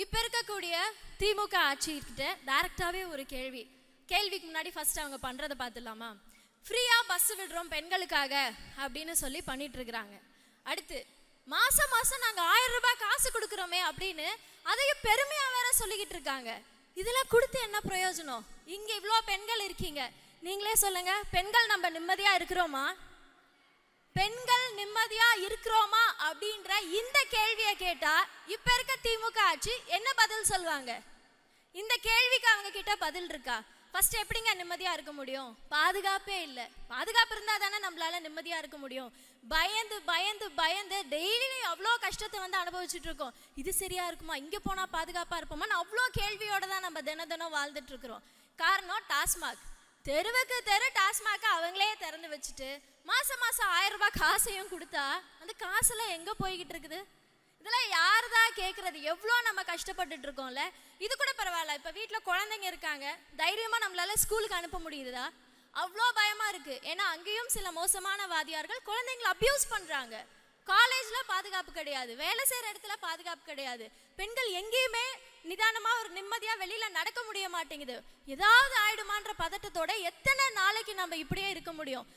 இப்ப இருக்கக்கூடிய திமுக ஆட்சிகிட்ட டைரக்டாவே ஒரு கேள்விக்கு முன்னாடி ஃபர்ஸ்ட் அவங்க பண்றதை பார்த்துடலாமா? ஃப்ரீயா பஸ் விடுறோம் பெண்களுக்காக அப்படின்னு சொல்லி பண்ணிட்டு இருக்கிறாங்க. அடுத்து மாசம் மாசம் நாங்க 1000 ரூபாய் காசு கொடுக்குறோமே அப்படின்னு அதையும் பெருமையா வேற சொல்லிக்கிட்டு இருக்காங்க. இதெல்லாம் கொடுத்து என்ன பிரயோஜனம்? இங்க இவ்வளோ பெண்கள் இருக்கீங்க, நீங்களே சொல்லுங்க, பெண்கள் நம்ம நிம்மதியா இருக்கிறோமா? பெண்கள் நிம்மதியா இருக்கிறோமா அப்படின்ற இந்த கேள்வியை கேட்டா இப்ப இருக்க திமுக ஆட்சி என்ன பதில் சொல்லுவாங்க? இந்த கேள்விக்கு அவங்க கிட்ட பதில் இருக்கா? ஃபர்ஸ்ட் எப்படிங்க நிம்மதியா இருக்க முடியும்? பாதுகாப்பே இல்லை. பாதுகாப்பு இருந்தா தானே நம்மளால நிம்மதியா இருக்க முடியும். பயந்து பயந்து பயந்து டெய்லி அவ்வளோ கஷ்டத்தை வந்து அனுபவிச்சுட்டு இருக்கோம். இது சரியா இருக்குமா? இங்க போனா பாதுகாப்பா இருப்போமா? அவ்வளோ கேள்வியோட தான் நம்ம தினம் வாழ்ந்துட்டு இருக்கிறோம். காரணம் டாஸ்மாக். தெருவுக்கு தெரு டாஸ்மாக் அவங்களே திறந்து வச்சுட்டு மாசம் மாசம் 1000 ரூபாய் காசையும் கொடுத்தா அந்த காசெல்லாம் எங்க போய்கிட்டு இருக்குது? இதெல்லாம் யாருதான் கேட்கறது? எவ்வளோ நம்ம கஷ்டப்பட்டுட்டு இருக்கோம்ல. இது கூட பரவாயில்ல, இப்போ வீட்டில் குழந்தைங்க இருக்காங்க, தைரியமாக நம்மளால ஸ்கூலுக்கு அனுப்ப முடியுதா? அவ்வளோ பயமா இருக்கு. ஏன்னா அங்கேயும் சில மோசமான வாதியார்கள் குழந்தைங்களை அபியூஸ் பண்றாங்க. காலேஜ்ல பாதுகாப்பு கிடையாது, வேலை செய்யற இடத்துல பாதுகாப்பு கிடையாது. பெண்கள் எங்கேயுமே நிதானமா ஒரு நிம்மதியா வெளியில நடக்க முடிய மாட்டேங்குது. ஏதாவது ஆயிடுமான்ற பதட்டத்தோட எத்தனை நாளைக்கு நம்ம இப்படியே இருக்க முடியும்?